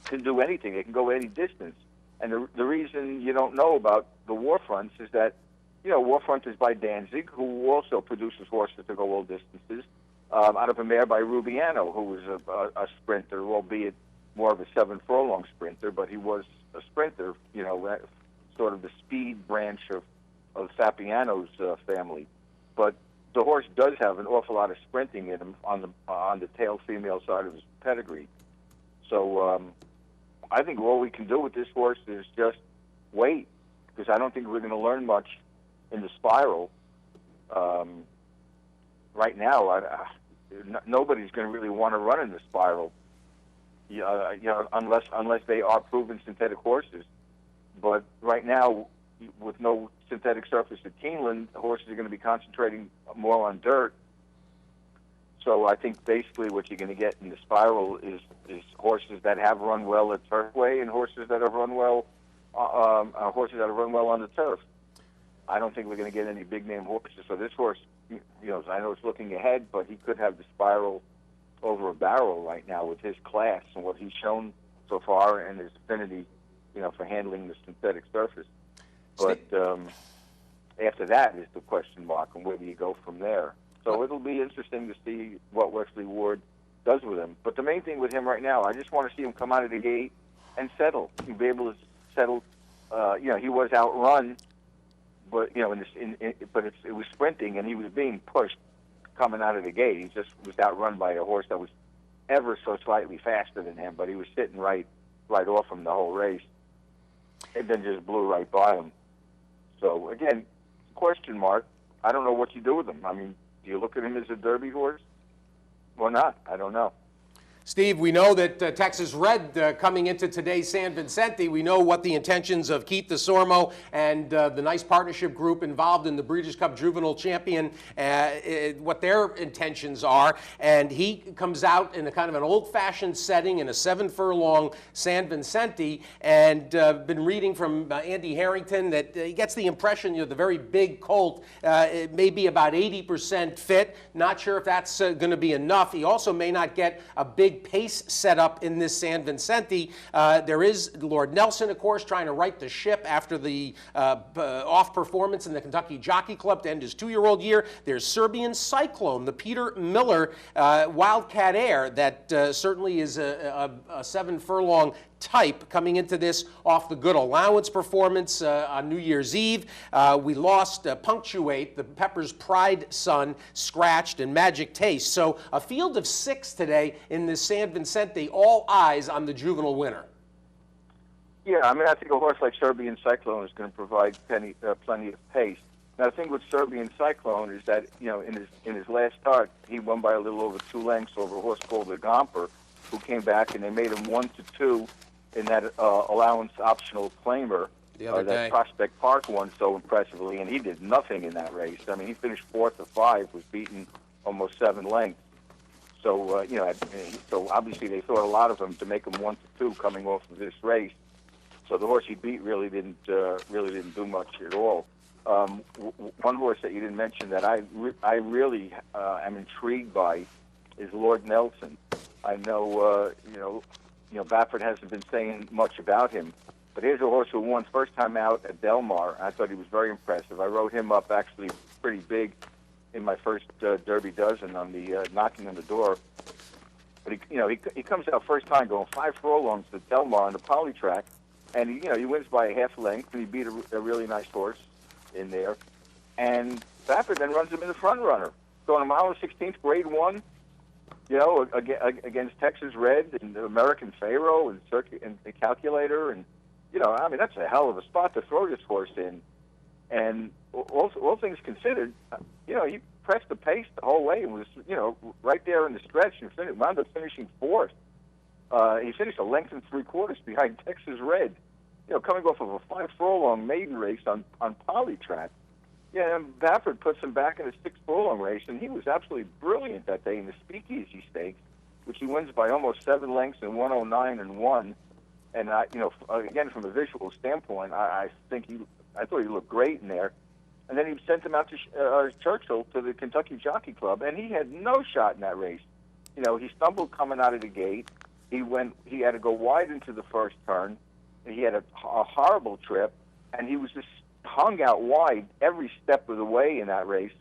can do anything; they can go any distance. And the reason you don't know about the Warfronts is that Warfront is by Danzig, who also produces horses to go all distances, out of a mare by Rubiano, who was a sprinter, albeit more of a 7 furlong sprinter, but he was a sprinter, sort of the speed branch of Sapiano's family. But the horse does have an awful lot of sprinting in him on the tail female side of his pedigree. So I think all we can do with this horse is just wait, because I don't think we're going to learn much in the Spiral. Right now, nobody's going to really want to run in the Spiral, unless they are proven synthetic horses. But right now, with no synthetic surface at Keeneland, the horses are going to be concentrating more on dirt. So I think basically what you're going to get in the Spiral is horses that have run well at Turfway and horses that have run well, on the turf. I don't think we're going to get any big name horses. So this horse, I know it's looking ahead, but he could have the Spiral over a barrel right now with his class and what he's shown so far and his affinity, for handling the synthetic surface. But after that is the question mark, and where do you go from there? So it'll be interesting to see what Wesley Ward does with him. But the main thing with him right now, I just want to see him come out of the gate and settle. He'll be able to settle. He was outrun, but it was sprinting, and he was being pushed coming out of the gate. He just was outrun by a horse that was ever so slightly faster than him, but he was sitting right off him the whole race, and then just blew right by him. So again, question mark. I don't know what you do with him. I mean, do you look at him as a Derby horse or not? I don't know. Steve, we know that Texas Red coming into today's San Vicente, we know what the intentions of Keith DeSormo and the nice partnership group involved in the Breeders' Cup Juvenile Champion, what their intentions are. And he comes out in a kind of an old-fashioned setting in a 7 furlong San Vicente, and been reading from Andy Harrington that he gets the impression, the very big colt, it may be about 80% fit. Not sure if that's going to be enough. He also may not get a big pace set up in this San Vicente. There is Lord Nelson, of course, trying to right the ship after the off performance in the Kentucky Jockey Club to end his 2-year-old year. There's Serbian Cyclone, the Peter Miller Wildcat Air that certainly is a 7 furlong type coming into this off the good allowance performance on New Year's Eve. We lost Punctuate, the Pepper's Pride son, scratched, and Magic Taste. So a field of 6 today in this San Vicente, all eyes on the juvenile winner. Yeah, I mean, I think a horse like Serbian Cyclone is going to provide plenty of pace. Now, the thing with Serbian Cyclone is that, in his last start, he won by a little over 2 lengths over a horse called the Gomper, who came back and they made him 1-2 in that allowance optional claimer that Prospect Park won so impressively, and he did nothing in that race. I mean, he finished 4th of 5, was beaten almost 7 lengths. So, so obviously they thought a lot of him to make him 1-2 coming off of this race. So the horse he beat really didn't do much at all. One horse that you didn't mention that I really am intrigued by is Lord Nelson. I know, Baffert hasn't been saying much about him, but here's a horse who won first time out at Del Mar. I thought he was very impressive. I wrote him up actually pretty big in my first Derby dozen on the knocking on the door. But he comes out first time going 5 furlongs to Del Mar on the poly track, and he wins by a half length, and he beat a really nice horse in there. And Baffert then runs him in the front runner, going a mile and 16th, grade 1. you know, against Texas Red and the American Pharaoh and the Calculator, and you know, I mean, that's a hell of a spot to throw this horse in. And all things considered, you know, he pressed the pace the whole way and was, you know, right there in the stretch and wound up finishing fourth. He finished a length and 3/4 behind Texas Red, you know, coming off of a 5-furlong maiden race on Polytrack. Yeah, and Baffert puts him back in a 6-furlong race, and he was absolutely brilliant that day in the Speakeasy Stakes, which he wins by almost 7 lengths in 109 and 1. And you know, again, from a visual standpoint, I thought he looked great in there. And then he sent him out to Churchill to the Kentucky Jockey Club, and he had no shot in that race. You know, he stumbled coming out of the gate. He had to go wide into the first turn. And he had a horrible trip, and he was just hung out wide every step of the way in that race.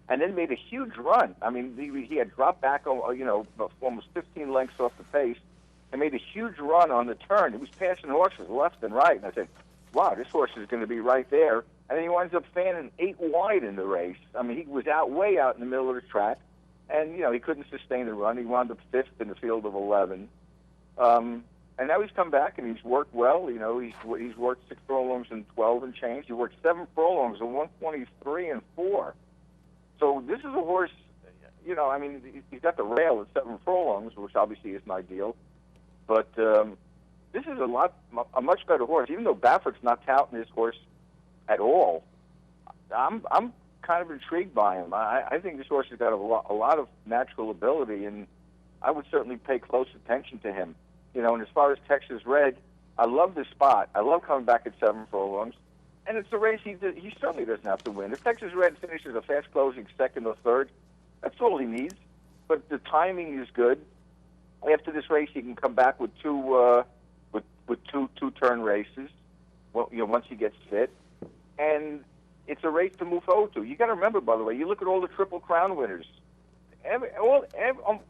And then made a huge run. I mean, he had dropped back, you know, almost 15 lengths off the pace, and made a huge run on the turn. He was passing horses left and right, and I said, wow, this horse is going to be right there. And then he winds up fanning 8 wide in the race. I mean, he was way out in the middle of the track, and, you know, he couldn't sustain the run. He wound up 5th in the field of 11. And now he's come back, and he's worked well. You know, he's worked 6 furlongs and 12 and change. He worked 7 furlongs and 123 and 4. So this is a horse, you know, I mean, he's got the rail at 7 furlongs, which obviously isn't ideal. But this is a much better horse. Even though Baffert's not touting this horse at all, I'm kind of intrigued by him. I think this horse has got a lot of natural ability, and I would certainly pay close attention to him. You know, and as far as Texas Red, I love the spot. I love coming back at 7 furlongs. And it's a race he certainly doesn't have to win. If Texas Red finishes a fast-closing 2nd or 3rd, that's all he needs. But the timing is good. After this race, he can come back with two two-turn races. Well, you know, once he gets fit, and it's a race to move forward to. You got to remember, by the way, you look at all the Triple Crown winners.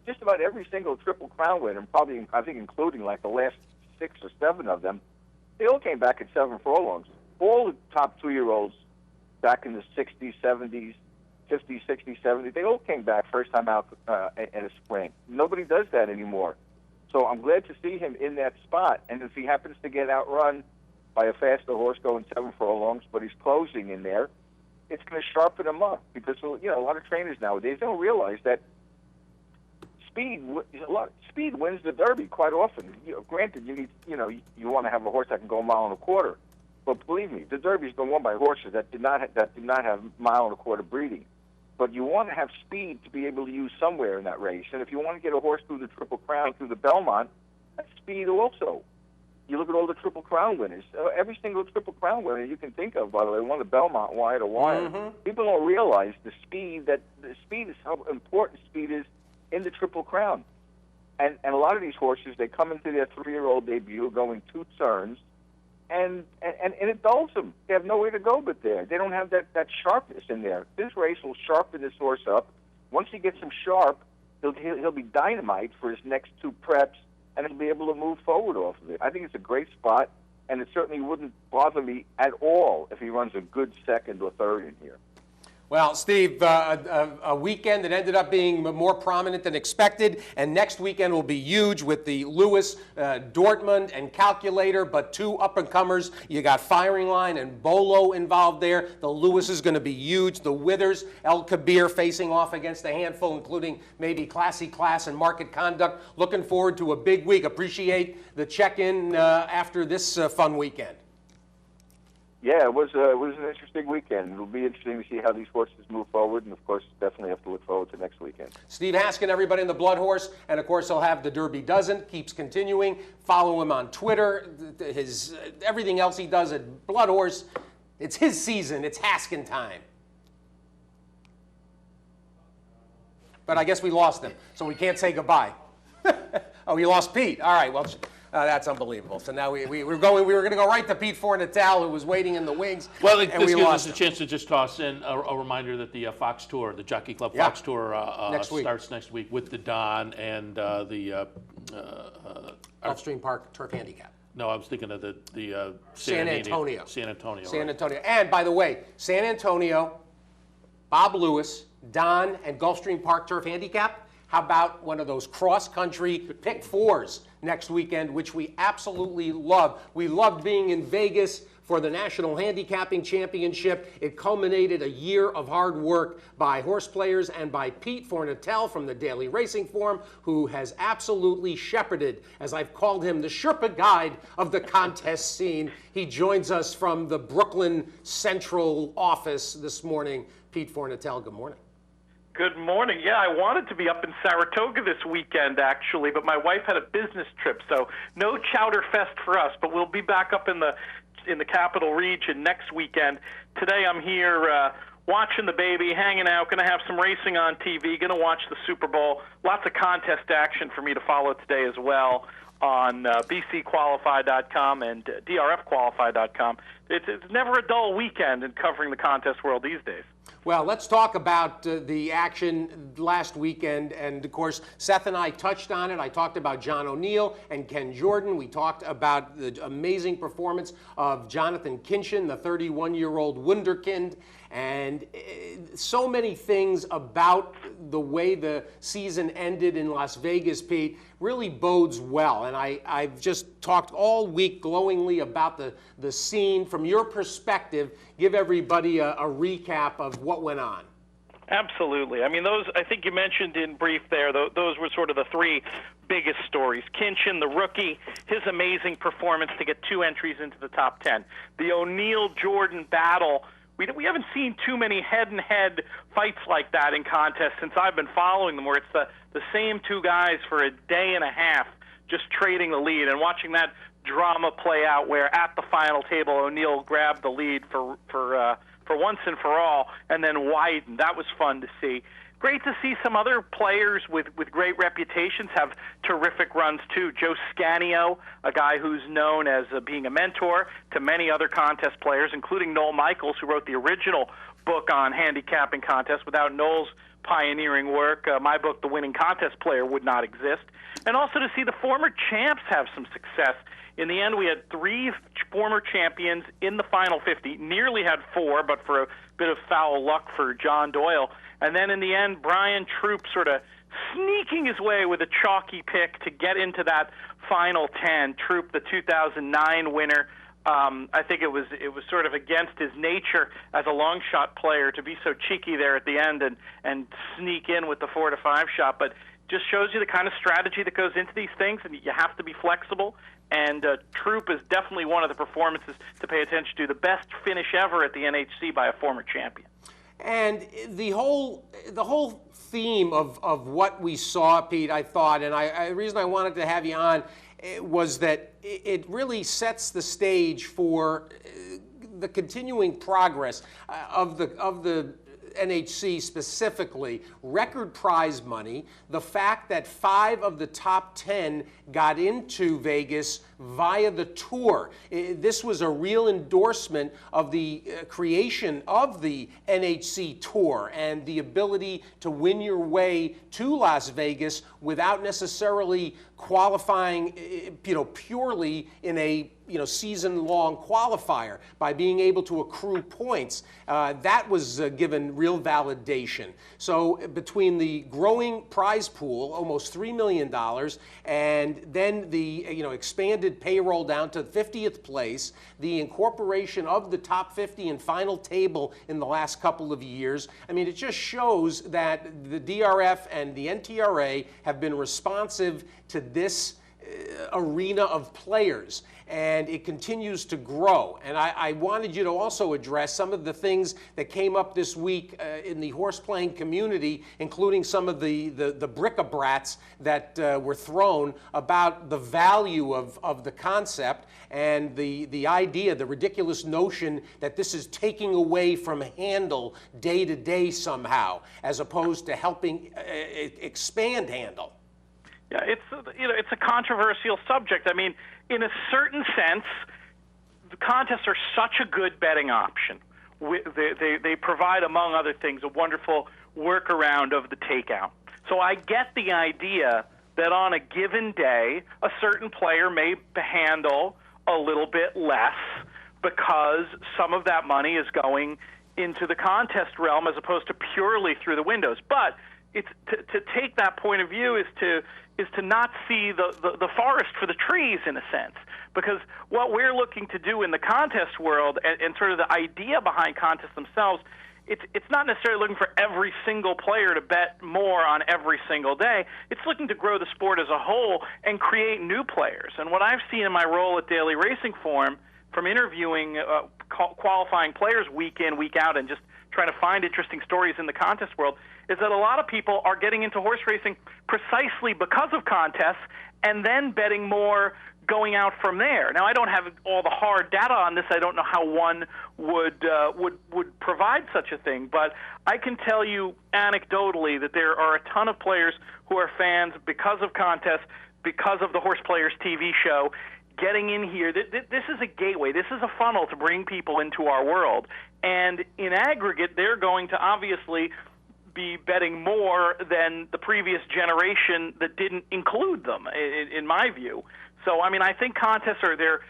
Just about every single Triple Crown winner, probably I think including like the last 6 or 7 of them, they all came back at 7 furlongs. All the top 2-year-olds back in the 60s, 70s, 50s, 60s, 70s, they all came back first time out in a spring. Nobody does that anymore. So I'm glad to see him in that spot. And if he happens to get outrun by a faster horse going 7 furlongs, but he's closing in there, it's going to sharpen him up. Because, you know, a lot of trainers nowadays don't realize that speed wins the Derby quite often. You know, granted, you want to have a horse that can go 1.25 miles. But believe me, the Derby's been won by horses that did not have 1.25 mile breeding. But you want to have speed to be able to use somewhere in that race. And if you want to get a horse through the Triple Crown, through the Belmont, that's speed also. You look at all the Triple Crown winners. Every single Triple Crown winner you can think of, by the way, won the Belmont wire to wire. Mm-hmm. People don't realize the speed is how important speed is in the Triple Crown. And a lot of these horses, they come into their 3-year-old debut going 2 turns, and it dulls them. They have nowhere to go but there. They don't have that sharpness in there. This race will sharpen this horse up. Once he gets him sharp, he'll be dynamite for his next 2 preps, and he'll be able to move forward off of it. I think it's a great spot, and it certainly wouldn't bother me at all if he runs a good 2nd or 3rd in here. Well, Steve, a weekend that ended up being more prominent than expected, and next weekend will be huge with the Lewis, Dortmund, and Calculator, but 2 up-and-comers. You got Firing Line and Bolo involved there. The Lewis is going to be huge. The Withers, El Kabir facing off against a handful, including maybe Classy Class and Market Conduct. Looking forward to a big week. Appreciate the check-in after this fun weekend. Yeah, it was an interesting weekend. It'll be interesting to see how these horses move forward, and of course, definitely have to look forward to next weekend. Steve Haskin, everybody in the Blood Horse, and of course, he'll have the Derby Dozen. Keeps continuing. Follow him on Twitter. His everything else he does at Blood Horse. It's his season. It's Haskin time. But I guess we lost him, so we can't say goodbye. Oh, we lost Pete. All right. Well. That's unbelievable. So now we were going to go right to Pete Fornatel, who was waiting in the wings. Well, this gives us a chance to just toss in a reminder that the Fox Tour, the Jockey Club Fox Tour, starts next week with the Don and the Gulfstream Park Turf Handicap. No, I was thinking of the San Antonio. San Antonio. San Antonio. And by the way, San Antonio, Bob Lewis, Don, and Gulfstream Park Turf Handicap How about one of those cross-country pick fours next weekend, which we absolutely love. We loved being in Vegas for the National Handicapping Championship. It culminated a year of hard work by horse players and by Pete Fornatale from the Daily Racing Form, who has absolutely shepherded, as I've called him, the Sherpa guide of the contest scene. He joins us from the Brooklyn Central office this morning. Pete Fornatale, good morning. Good morning. Yeah, I wanted to be up in Saratoga this weekend, actually, but my wife had a business trip, so no Chowder Fest for us, but we'll be back up in the Capital Region next weekend. Today I'm here watching the baby, hanging out, going to have some racing on TV, going to watch the Super Bowl. Lots of contest action for me to follow today as well on bcqualify.com and drfqualify.com. It's never a dull weekend in covering the contest world these days. Well, let's talk about the action last weekend. And, of course, Seth and I touched on it. I talked about John O'Neill and Ken Jordan. We talked about the amazing performance of Jonathan Kinchin, the 31-year-old wunderkind. And so many things about the way the season ended in Las Vegas, Pete, really bodes well. And I've just talked all week glowingly about the scene. From your perspective, give everybody a recap of what went on. Absolutely. I mean, those, I think you mentioned in brief there, those were sort of the three biggest stories. Kinchin, the rookie, his amazing performance to get 2 entries into the top 10. The O'Neill-Jordan battle, we haven't seen too many head-and-head fights like that in contests since I've been following them, where it's the same 2 guys for a day and a half just trading the lead, and watching that drama play out where at the final table O'Neill grabbed the lead for once and for all and then widened. That was fun to see. Great to see some other players with great reputations have terrific runs, too. Joe Scanio, a guy who's known as being a mentor to many other contest players, including Noel Michaels, who wrote the original book on handicapping contests. Without Noel's pioneering work, my book, The Winning Contest Player, would not exist. And also to see the former champs have some success. In the end, we had 3 former champions in the final 50. Nearly had 4, but for a bit of foul luck for John Doyle. And then in the end, Brian Troop sort of sneaking his way with a chalky pick to get into that final 10. Troop, the 2009 winner. I think it was sort of against his nature as a long shot player to be so cheeky there at the end and sneak in with the 4 to 5 shot. But just shows you the kind of strategy that goes into these things, and you have to be flexible. And Troop is definitely one of the performances to pay attention to. The best finish ever at the NHC by a former champion. And the whole theme of what we saw, Pete, I thought, and the reason I wanted to have you on was that it really sets the stage for the continuing progress of the NHC specifically, record prize money, the fact that 5 of the top 10 got into Vegas via the tour. This was a real endorsement of the creation of the NHC Tour and the ability to win your way to Las Vegas without necessarily qualifying, purely in a season-long qualifier by being able to accrue points. That was given real validation. So between the growing prize pool, almost $3 million, and then the expanded payroll down to 50th place, the incorporation of the top 50 and final table in the last couple of years, I mean, it just shows that the DRF and the NTRA have been responsive to this arena of players, and it continues to grow. And I wanted you to also address some of the things that came up this week in the horse playing community, including some of the bric-a-brats that were thrown about the value of the concept and the idea, the ridiculous notion that this is taking away from handle day to day somehow, as opposed to helping expand handle. Yeah, it's a controversial subject. I mean, in a certain sense, the contests are such a good betting option. They provide, among other things, a wonderful workaround of the takeout. So I get the idea that on a given day, a certain player may handle a little bit less because some of that money is going into the contest realm as opposed to purely through the windows. But it's to take that point of view is to not see the forest for the trees, in a sense, because what we're looking to do in the contest world and sort of the idea behind contests themselves, it's not necessarily looking for every single player to bet more on every single day. It's looking to grow the sport as a whole and create new players. And what I've seen in my role at Daily Racing Form, from interviewing qualifying players week in, week out, and just trying to find interesting stories in the contest world, is that a lot of people are getting into horse racing precisely because of contests and then betting more going out from there. Now, I don't have all the hard data on this. I don't know how one would provide such a thing, but I can tell you anecdotally that there are a ton of players who are fans because of contests, because of the Horse Players TV show, getting in here. This is a gateway. This is a funnel to bring people into our world. And in aggregate, they're going to obviously be betting more than the previous generation that didn't include them, in my view. So, I mean, I think contests are there.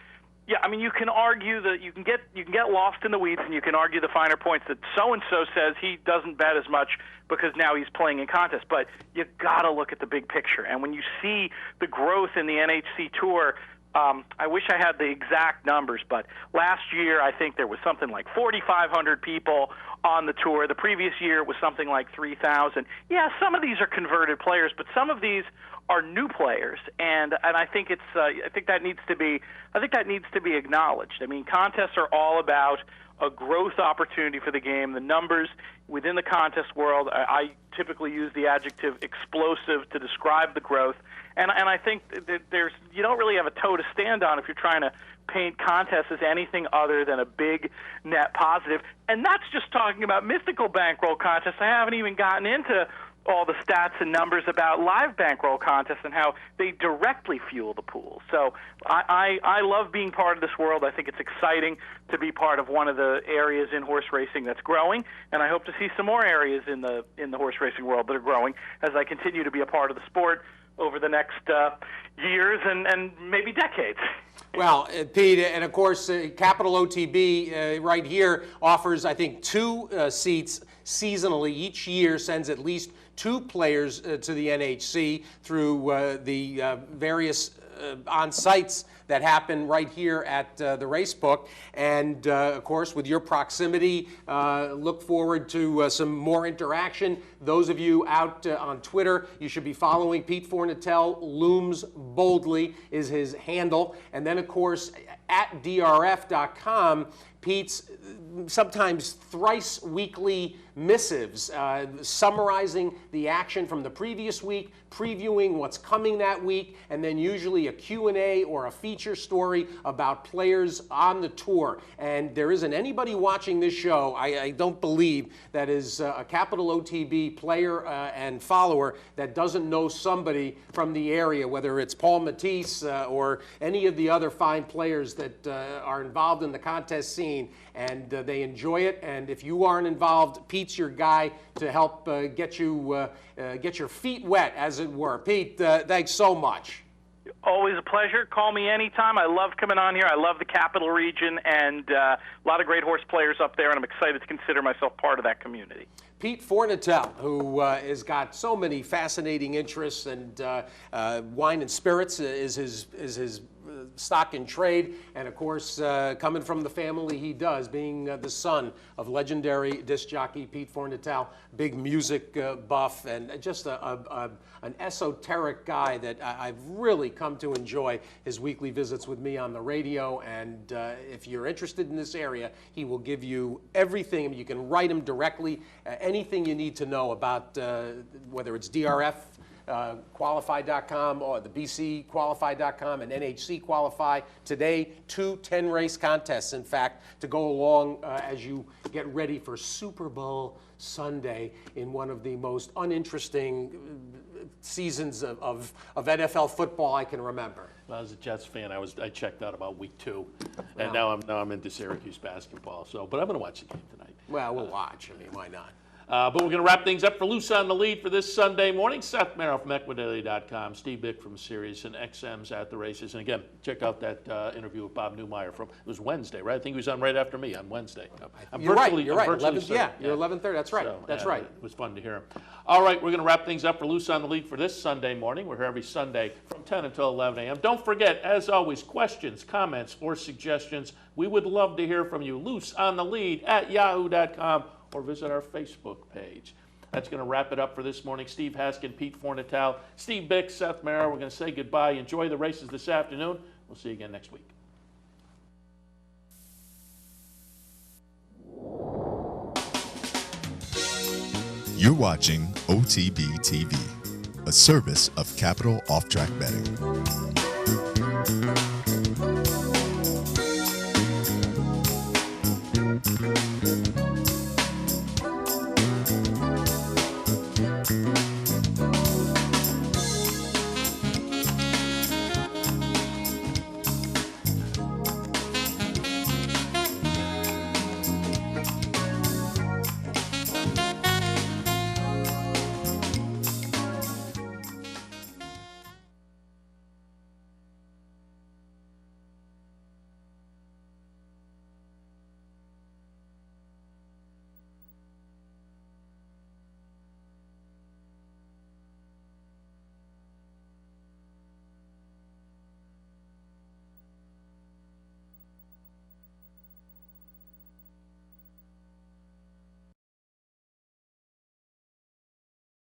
Yeah, I mean, you can argue that you can get lost in the weeds, and you can argue the finer points that so-and-so says he doesn't bet as much because now he's playing in contests. But you got to look at the big picture. And when you see the growth in the NHC Tour, I wish I had the exact numbers, but last year I think there was something like 4,500 people on the tour. The previous year it was something like 3,000. Yeah, some of these are converted players, but some of these are new players, and I think that needs to be acknowledged. I mean, contests are all about a growth opportunity for the game. The numbers within the contest world, I typically use the adjective explosive to describe the growth. And I think that you don't really have a toe to stand on if you're trying to paint contests as anything other than a big net positive. And that's just talking about mythical bankroll contests. I haven't even gotten into all the stats and numbers about live bankroll contests and how they directly fuel the pool. So I love being part of this world. I think it's exciting to be part of one of the areas in horse racing that's growing, and I hope to see some more areas in the horse racing world that are growing as I continue to be a part of the sport over the next years and maybe decades. Well, Pete, and of course, Capital OTB right here offers, I think, 2 seats seasonally each year, sends at least 2 players to the NHC through the various on-sites that happen right here at the Racebook. And, of course, with your proximity, look forward to some more interaction. Those of you out on Twitter, you should be following Pete Fornatale. Looms Boldly is his handle. And then, of course, at drf.com, Pete's sometimes thrice weekly missives summarizing the action from the previous week, previewing what's coming that week, and then usually a Q&A or a feature story about players on the tour. And there isn't anybody watching this show, I don't believe, that is a Capital OTB player and follower that doesn't know somebody from the area, whether it's Paul Matisse or any of the other fine players that are involved in the contest scene, and they enjoy it. And if you aren't involved, Pete's your guy to help get your feet wet, as it were. Pete, thanks so much. Always a pleasure. Call me anytime. I love coming on here. I love the Capital region, and a lot of great horse players up there, and I'm excited to consider myself part of that community. Pete Fornatale, who has got so many fascinating interests, and wine and spirits is his stock in trade, and of course, coming from the family he does, being the son of legendary disc jockey Pete Fornatale, big music buff, and just an esoteric guy that I've really come to enjoy his weekly visits with me on the radio. And if you're interested in this area, he will give you everything. You can write him directly, anything you need to know about whether it's DRF, qualify.com or the BC qualify.com and NHC qualify. Today, 2 10-race contests, in fact, to go along as you get ready for Super Bowl Sunday in one of the most uninteresting seasons of NFL football I can remember. Well, as a Jets fan, I checked out about week 2, and now I'm into Syracuse basketball. So, but I'm going to watch the game tonight. Well, we'll watch. I mean, why not? But we're going to wrap things up for Loose on the Lead for this Sunday morning. Seth Merrill from EquiDaily.com, Steve Bick from Sirius, and XM's At the Races. And again, check out that interview with Bob Newmeyer it was Wednesday, right? I think he was on right after me on Wednesday. You're right. 11, you're 11:30. That's right. So, That's right. It was fun to hear him. All right, we're going to wrap things up for Loose on the Lead for this Sunday morning. We're here every Sunday from 10 until 11 a.m. Don't forget, as always, questions, comments, or suggestions. We would love to hear from you. LooseOnTheLead@yahoo.com or visit our Facebook page. That's going to wrap it up for this morning. Steve Haskin, Pete Fornatal, Steve Bick, Seth Merrill. We're going to say goodbye. Enjoy the races this afternoon. We'll see you again next week. You're watching OTB TV, a service of Capital Off Track Betting.